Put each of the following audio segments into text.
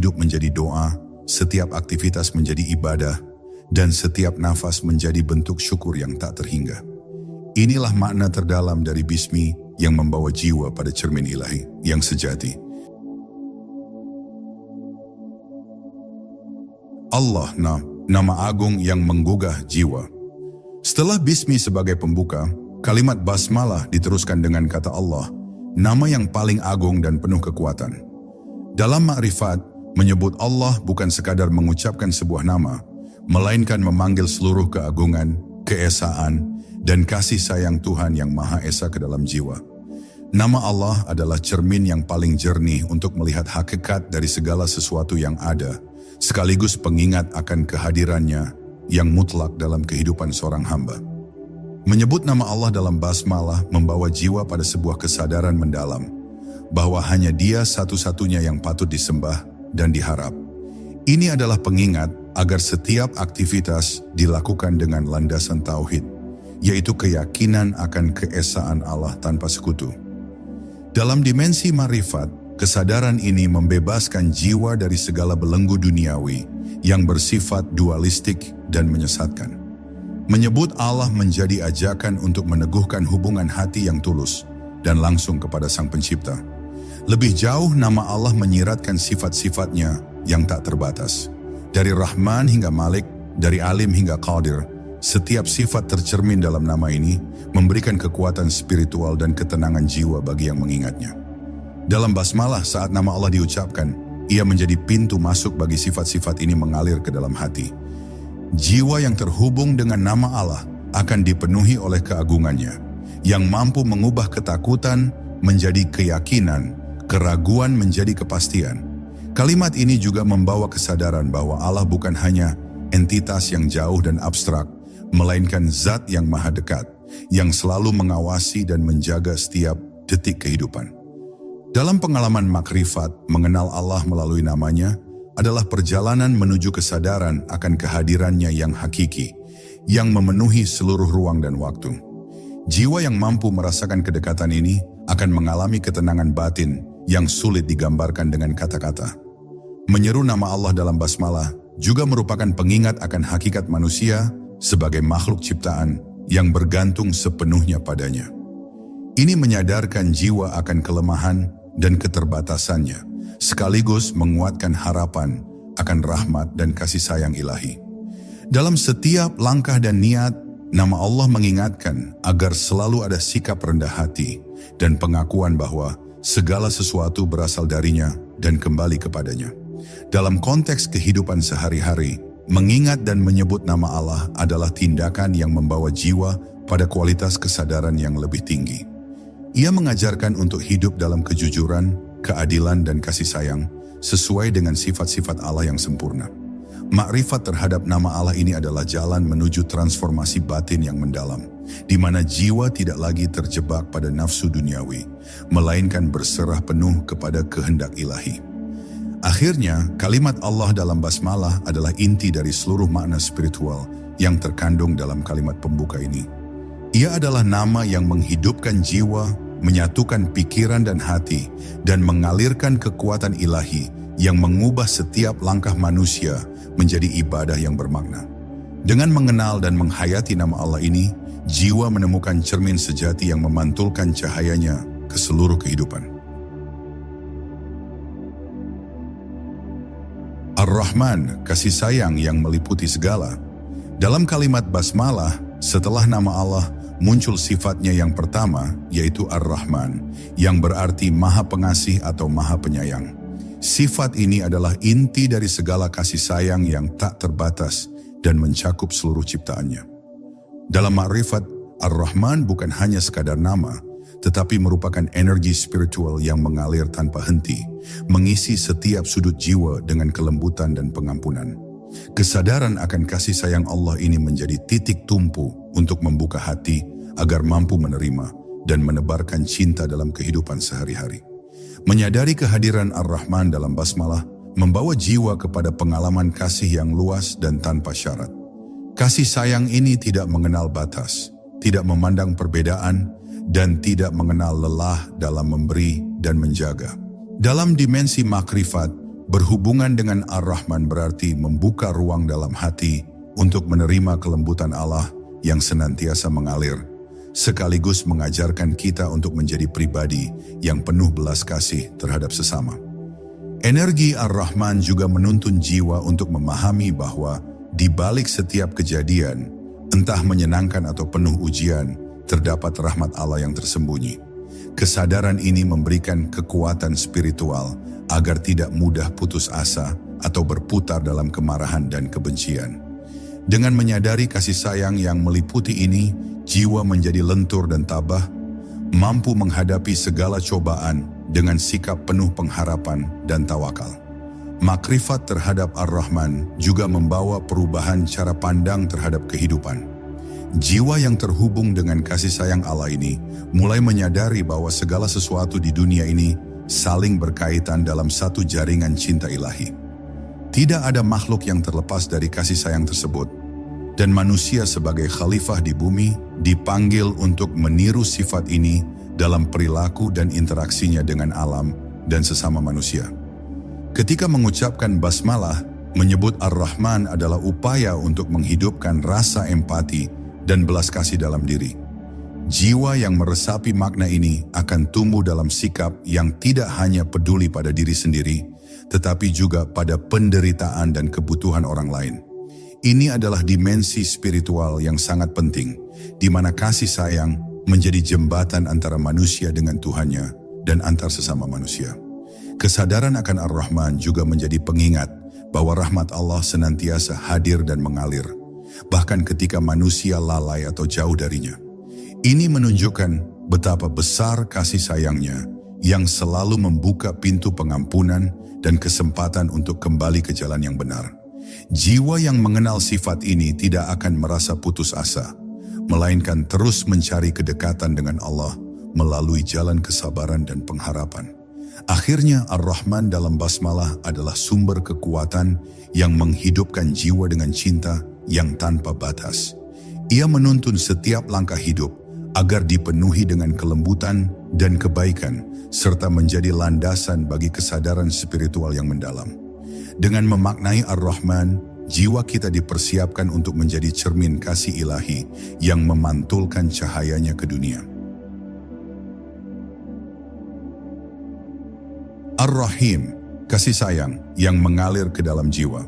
hidup menjadi doa, setiap aktivitas menjadi ibadah, dan setiap nafas menjadi bentuk syukur yang tak terhingga. Inilah makna terdalam dari Bismi yang membawa jiwa pada cermin ilahi yang sejati. Allah, nama agung yang menggugah jiwa. Setelah Bismi sebagai pembuka, kalimat basmalah diteruskan dengan kata Allah, nama yang paling agung dan penuh kekuatan. Dalam makrifat, menyebut Allah bukan sekadar mengucapkan sebuah nama, melainkan memanggil seluruh keagungan, keesaan, dan kasih sayang Tuhan yang Maha Esa ke dalam jiwa. Nama Allah adalah cermin yang paling jernih untuk melihat hakikat dari segala sesuatu yang ada, sekaligus pengingat akan kehadirannya yang mutlak dalam kehidupan seorang hamba. Menyebut nama Allah dalam basmalah membawa jiwa pada sebuah kesadaran mendalam, bahwa hanya Dia satu-satunya yang patut disembah dan diharap. Ini adalah pengingat agar setiap aktivitas dilakukan dengan landasan tauhid, yaitu keyakinan akan keesaan Allah tanpa sekutu. Dalam dimensi marifat, kesadaran ini membebaskan jiwa dari segala belenggu duniawi yang bersifat dualistik dan menyesatkan. Menyebut Allah menjadi ajakan untuk meneguhkan hubungan hati yang tulus dan langsung kepada Sang Pencipta. Lebih jauh, nama Allah menyiratkan sifat-sifatnya yang tak terbatas. Dari Rahman hingga Malik, dari Alim hingga Qadir, setiap sifat tercermin dalam nama ini memberikan kekuatan spiritual dan ketenangan jiwa bagi yang mengingatnya. Dalam basmalah, saat nama Allah diucapkan, ia menjadi pintu masuk bagi sifat-sifat ini mengalir ke dalam hati. Jiwa yang terhubung dengan nama Allah akan dipenuhi oleh keagungannya, yang mampu mengubah ketakutan menjadi keyakinan, keraguan menjadi kepastian. Kalimat ini juga membawa kesadaran bahwa Allah bukan hanya entitas yang jauh dan abstrak, melainkan zat yang maha dekat, yang selalu mengawasi dan menjaga setiap detik kehidupan. Dalam pengalaman makrifat, mengenal Allah melalui namanya adalah perjalanan menuju kesadaran akan kehadirannya yang hakiki, yang memenuhi seluruh ruang dan waktu. Jiwa yang mampu merasakan kedekatan ini akan mengalami ketenangan batin yang sulit digambarkan dengan kata-kata. Menyeru nama Allah dalam basmalah juga merupakan pengingat akan hakikat manusia sebagai makhluk ciptaan yang bergantung sepenuhnya padanya. Ini menyadarkan jiwa akan kelemahan dan keterbatasannya, sekaligus menguatkan harapan akan rahmat dan kasih sayang ilahi. Dalam setiap langkah dan niat, nama Allah mengingatkan agar selalu ada sikap rendah hati dan pengakuan bahwa segala sesuatu berasal darinya dan kembali kepadanya. Dalam konteks kehidupan sehari-hari, mengingat dan menyebut nama Allah adalah tindakan yang membawa jiwa pada kualitas kesadaran yang lebih tinggi. Ia mengajarkan untuk hidup dalam kejujuran, keadilan, dan kasih sayang sesuai dengan sifat-sifat Allah yang sempurna. Makrifat terhadap nama Allah ini adalah jalan menuju transformasi batin yang mendalam, di mana jiwa tidak lagi terjebak pada nafsu duniawi, melainkan berserah penuh kepada kehendak ilahi. Akhirnya, kalimat Allah dalam basmalah adalah inti dari seluruh makna spiritual yang terkandung dalam kalimat pembuka ini. Ia adalah nama yang menghidupkan jiwa, menyatukan pikiran dan hati, dan mengalirkan kekuatan ilahi yang mengubah setiap langkah manusia menjadi ibadah yang bermakna. Dengan mengenal dan menghayati nama Allah ini, jiwa menemukan cermin sejati yang memantulkan cahayanya ke seluruh kehidupan. Ar-Rahman, kasih sayang yang meliputi segala. Dalam kalimat basmalah, setelah nama Allah, muncul sifatnya yang pertama, yaitu Ar-Rahman, yang berarti Maha Pengasih atau Maha Penyayang. Sifat ini adalah inti dari segala kasih sayang yang tak terbatas dan mencakup seluruh ciptaannya. Dalam makrifat, Ar-Rahman bukan hanya sekadar nama, tetapi merupakan energi spiritual yang mengalir tanpa henti, mengisi setiap sudut jiwa dengan kelembutan dan pengampunan. Kesadaran akan kasih sayang Allah ini menjadi titik tumpu untuk membuka hati agar mampu menerima dan menebarkan cinta dalam kehidupan sehari-hari. Menyadari kehadiran Ar-Rahman dalam basmalah membawa jiwa kepada pengalaman kasih yang luas dan tanpa syarat. Kasih sayang ini tidak mengenal batas, tidak memandang perbedaan, dan tidak mengenal lelah dalam memberi dan menjaga. Dalam dimensi makrifat, Berhubungan dengan Ar-Rahman berarti membuka ruang dalam hati untuk menerima kelembutan Allah yang senantiasa mengalir, sekaligus mengajarkan kita untuk menjadi pribadi yang penuh belas kasih terhadap sesama. Energi Ar-Rahman juga menuntun jiwa untuk memahami bahwa di balik setiap kejadian, entah menyenangkan atau penuh ujian, terdapat rahmat Allah yang tersembunyi. Kesadaran ini memberikan kekuatan spiritual agar tidak mudah putus asa atau berputar dalam kemarahan dan kebencian. Dengan menyadari kasih sayang yang meliputi ini, jiwa menjadi lentur dan tabah, mampu menghadapi segala cobaan dengan sikap penuh pengharapan dan tawakal. Makrifat terhadap Ar-Rahman juga membawa perubahan cara pandang terhadap kehidupan. Jiwa yang terhubung dengan kasih sayang Allah ini mulai menyadari bahwa segala sesuatu di dunia ini saling berkaitan dalam satu jaringan cinta ilahi. Tidak ada makhluk yang terlepas dari kasih sayang tersebut, dan manusia sebagai khalifah di bumi dipanggil untuk meniru sifat ini dalam perilaku dan interaksinya dengan alam dan sesama manusia. Ketika mengucapkan basmalah, menyebut Ar-Rahman adalah upaya untuk menghidupkan rasa empati dan belas kasih dalam diri. Jiwa yang meresapi makna ini akan tumbuh dalam sikap yang tidak hanya peduli pada diri sendiri, tetapi juga pada penderitaan dan kebutuhan orang lain. Ini adalah dimensi spiritual yang sangat penting, di mana kasih sayang menjadi jembatan antara manusia dengan Tuhannya dan antar sesama manusia. Kesadaran akan Ar-Rahman juga menjadi pengingat bahwa rahmat Allah senantiasa hadir dan mengalir, bahkan ketika manusia lalai atau jauh darinya. Ini menunjukkan betapa besar kasih sayangnya yang selalu membuka pintu pengampunan dan kesempatan untuk kembali ke jalan yang benar. Jiwa yang mengenal sifat ini tidak akan merasa putus asa, melainkan terus mencari kedekatan dengan Allah melalui jalan kesabaran dan pengharapan. Akhirnya Ar-Rahman dalam basmalah adalah sumber kekuatan yang menghidupkan jiwa dengan cinta yang tanpa batas. Ia menuntun setiap langkah hidup agar dipenuhi dengan kelembutan dan kebaikan, serta menjadi landasan bagi kesadaran spiritual yang mendalam. Dengan memaknai Ar-Rahman, jiwa kita dipersiapkan untuk menjadi cermin kasih ilahi yang memantulkan cahayanya ke dunia. Ar-Rahim, kasih sayang yang mengalir ke dalam jiwa.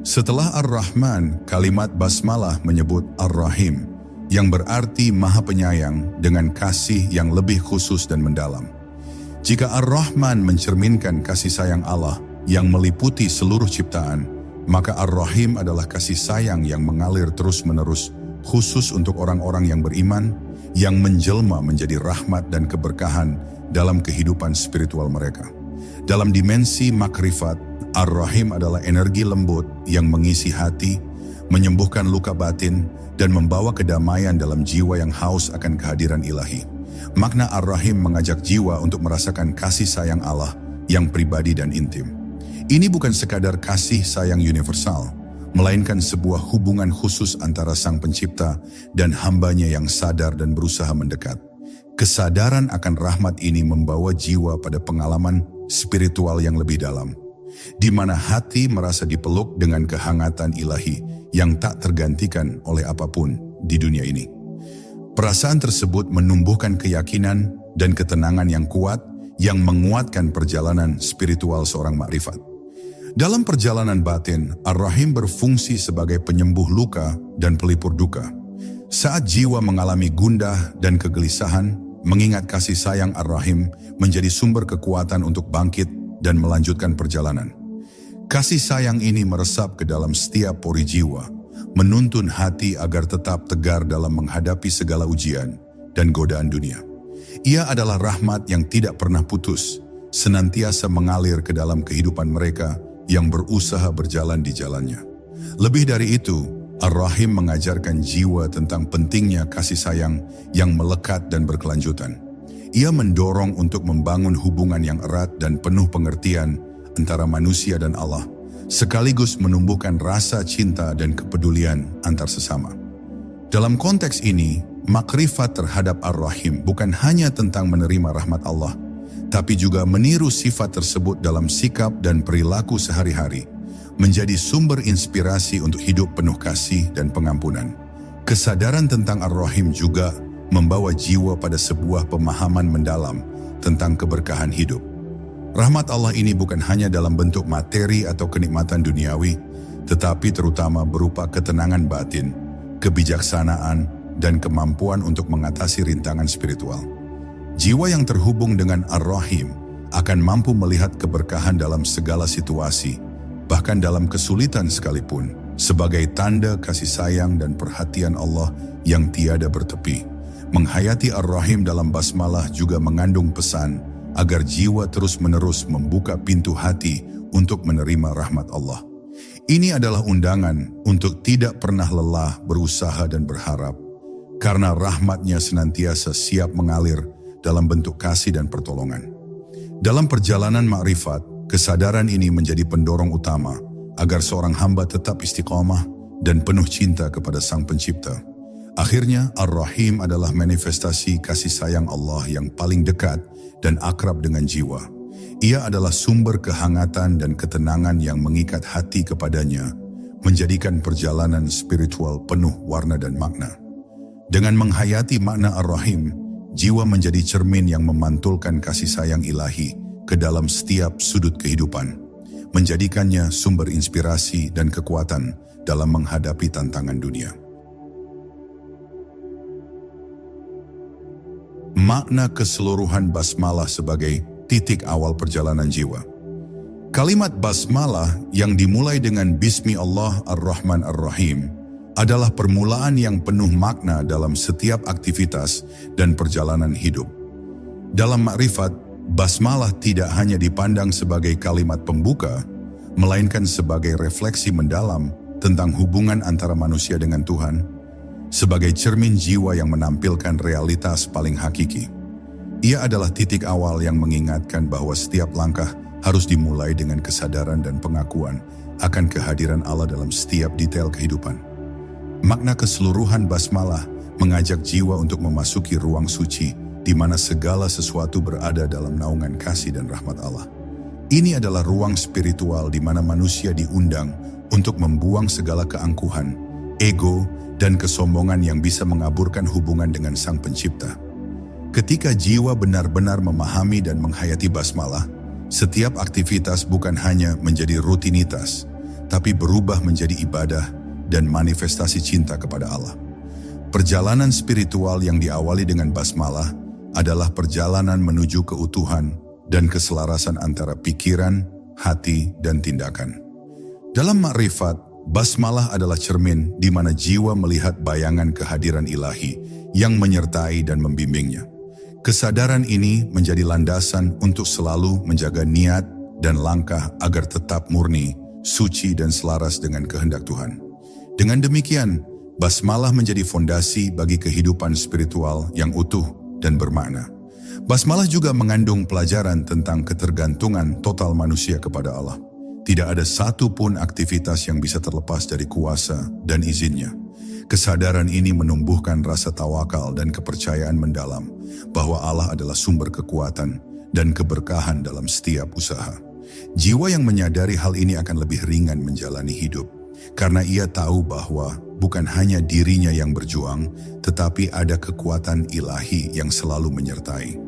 Setelah Ar-Rahman, kalimat basmalah menyebut Ar-Rahim, yang berarti Maha Penyayang dengan kasih yang lebih khusus dan mendalam. Jika Ar-Rahman mencerminkan kasih sayang Allah yang meliputi seluruh ciptaan, maka Ar-Rahim adalah kasih sayang yang mengalir terus-menerus, khusus untuk orang-orang yang beriman, yang menjelma menjadi rahmat dan keberkahan dalam kehidupan spiritual mereka. Dalam dimensi makrifat, Ar-Rahim adalah energi lembut yang mengisi hati, menyembuhkan luka batin, dan membawa kedamaian dalam jiwa yang haus akan kehadiran ilahi. Makna Ar-Rahim mengajak jiwa untuk merasakan kasih sayang Allah yang pribadi dan intim. Ini bukan sekadar kasih sayang universal, melainkan sebuah hubungan khusus antara Sang Pencipta dan hambanya yang sadar dan berusaha mendekat. Kesadaran akan rahmat ini membawa jiwa pada pengalaman spiritual yang lebih dalam, di mana hati merasa dipeluk dengan kehangatan ilahi yang tak tergantikan oleh apapun di dunia ini. Perasaan tersebut menumbuhkan keyakinan dan ketenangan yang kuat yang menguatkan perjalanan spiritual seorang makrifat. Dalam perjalanan batin, Ar-Rahim berfungsi sebagai penyembuh luka dan pelipur duka. Saat jiwa mengalami gundah dan kegelisahan, mengingat kasih sayang Ar-Rahim menjadi sumber kekuatan untuk bangkit dan melanjutkan perjalanan. Kasih sayang ini meresap ke dalam setiap pori jiwa, menuntun hati agar tetap tegar dalam menghadapi segala ujian dan godaan dunia. Ia adalah rahmat yang tidak pernah putus, senantiasa mengalir ke dalam kehidupan mereka yang berusaha berjalan di jalannya. Lebih dari itu, Ar-Rahim mengajarkan jiwa tentang pentingnya kasih sayang yang melekat dan berkelanjutan. Ia mendorong untuk membangun hubungan yang erat dan penuh pengertian antara manusia dan Allah, sekaligus menumbuhkan rasa cinta dan kepedulian antar sesama. Dalam konteks ini, makrifat terhadap Ar-Rahim bukan hanya tentang menerima rahmat Allah, tapi juga meniru sifat tersebut dalam sikap dan perilaku sehari-hari, menjadi sumber inspirasi untuk hidup penuh kasih dan pengampunan. Kesadaran tentang Ar-Rahim juga membawa jiwa pada sebuah pemahaman mendalam tentang keberkahan hidup. Rahmat Allah ini bukan hanya dalam bentuk materi atau kenikmatan duniawi, tetapi terutama berupa ketenangan batin, kebijaksanaan, dan kemampuan untuk mengatasi rintangan spiritual. Jiwa yang terhubung dengan Ar-Rahim akan mampu melihat keberkahan dalam segala situasi, bahkan dalam kesulitan sekalipun, sebagai tanda kasih sayang dan perhatian Allah yang tiada bertepi. Menghayati Ar-Rahim dalam basmalah juga mengandung pesan agar jiwa terus-menerus membuka pintu hati untuk menerima rahmat Allah. Ini adalah undangan untuk tidak pernah lelah berusaha dan berharap, karena rahmatnya senantiasa siap mengalir dalam bentuk kasih dan pertolongan. Dalam perjalanan makrifat, kesadaran ini menjadi pendorong utama agar seorang hamba tetap istiqamah dan penuh cinta kepada Sang Pencipta. Akhirnya, Ar-Rahim adalah manifestasi kasih sayang Allah yang paling dekat dan akrab dengan jiwa. Ia adalah sumber kehangatan dan ketenangan yang mengikat hati kepadanya, menjadikan perjalanan spiritual penuh warna dan makna. Dengan menghayati makna Ar-Rahim, jiwa menjadi cermin yang memantulkan kasih sayang ilahi ke dalam setiap sudut kehidupan, menjadikannya sumber inspirasi dan kekuatan dalam menghadapi tantangan dunia. Makna keseluruhan basmalah sebagai titik awal perjalanan jiwa. Kalimat basmalah yang dimulai dengan Bismi Allah Ar-Rahman Ar-Rahim adalah permulaan yang penuh makna dalam setiap aktivitas dan perjalanan hidup. Dalam makrifat, basmalah tidak hanya dipandang sebagai kalimat pembuka, melainkan sebagai refleksi mendalam tentang hubungan antara manusia dengan Tuhan, sebagai cermin jiwa yang menampilkan realitas paling hakiki. Ia adalah titik awal yang mengingatkan bahwa setiap langkah harus dimulai dengan kesadaran dan pengakuan akan kehadiran Allah dalam setiap detail kehidupan. Makna keseluruhan basmalah mengajak jiwa untuk memasuki ruang suci di mana segala sesuatu berada dalam naungan kasih dan rahmat Allah. Ini adalah ruang spiritual di mana manusia diundang untuk membuang segala keangkuhan, ego, dan kesombongan yang bisa mengaburkan hubungan dengan Sang Pencipta. Ketika jiwa benar-benar memahami dan menghayati basmalah, setiap aktivitas bukan hanya menjadi rutinitas, tapi berubah menjadi ibadah dan manifestasi cinta kepada Allah. Perjalanan spiritual yang diawali dengan basmalah adalah perjalanan menuju keutuhan dan keselarasan antara pikiran, hati, dan tindakan. Dalam makrifat, basmalah adalah cermin di mana jiwa melihat bayangan kehadiran ilahi yang menyertai dan membimbingnya. Kesadaran ini menjadi landasan untuk selalu menjaga niat dan langkah agar tetap murni, suci, dan selaras dengan kehendak Tuhan. Dengan demikian, basmalah menjadi fondasi bagi kehidupan spiritual yang utuh dan bermakna. Basmalah juga mengandung pelajaran tentang ketergantungan total manusia kepada Allah. Tidak ada satu pun aktivitas yang bisa terlepas dari kuasa dan izinnya. Kesadaran ini menumbuhkan rasa tawakal dan kepercayaan mendalam bahwa Allah adalah sumber kekuatan dan keberkahan dalam setiap usaha. Jiwa yang menyadari hal ini akan lebih ringan menjalani hidup, karena ia tahu bahwa bukan hanya dirinya yang berjuang, tetapi ada kekuatan ilahi yang selalu menyertai.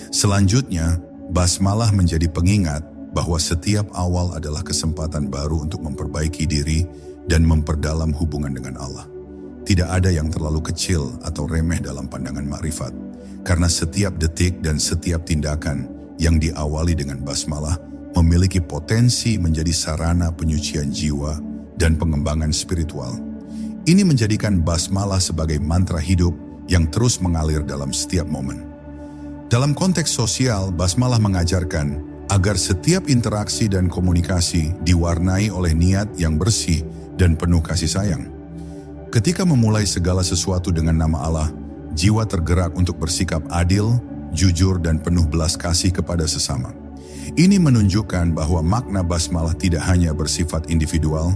Selanjutnya, basmalah menjadi pengingat bahwa setiap awal adalah kesempatan baru untuk memperbaiki diri dan memperdalam hubungan dengan Allah. Tidak ada yang terlalu kecil atau remeh dalam pandangan makrifat, karena setiap detik dan setiap tindakan yang diawali dengan basmalah memiliki potensi menjadi sarana penyucian jiwa dan pengembangan spiritual. Ini menjadikan basmalah sebagai mantra hidup yang terus mengalir dalam setiap momen. Dalam konteks sosial, basmalah mengajarkan agar setiap interaksi dan komunikasi diwarnai oleh niat yang bersih dan penuh kasih sayang. Ketika memulai segala sesuatu dengan nama Allah, jiwa tergerak untuk bersikap adil, jujur, dan penuh belas kasih kepada sesama. Ini menunjukkan bahwa makna basmalah tidak hanya bersifat individual,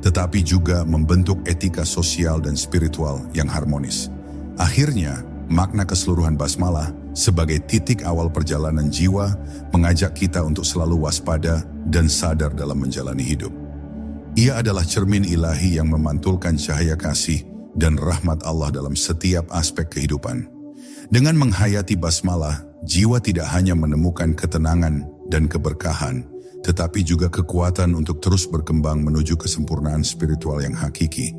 tetapi juga membentuk etika sosial dan spiritual yang harmonis. Akhirnya, makna keseluruhan basmalah sebagai titik awal perjalanan jiwa, mengajak kita untuk selalu waspada dan sadar dalam menjalani hidup. Ia adalah cermin ilahi yang memantulkan cahaya kasih dan rahmat Allah dalam setiap aspek kehidupan. Dengan menghayati basmalah, jiwa tidak hanya menemukan ketenangan dan keberkahan, tetapi juga kekuatan untuk terus berkembang menuju kesempurnaan spiritual yang hakiki,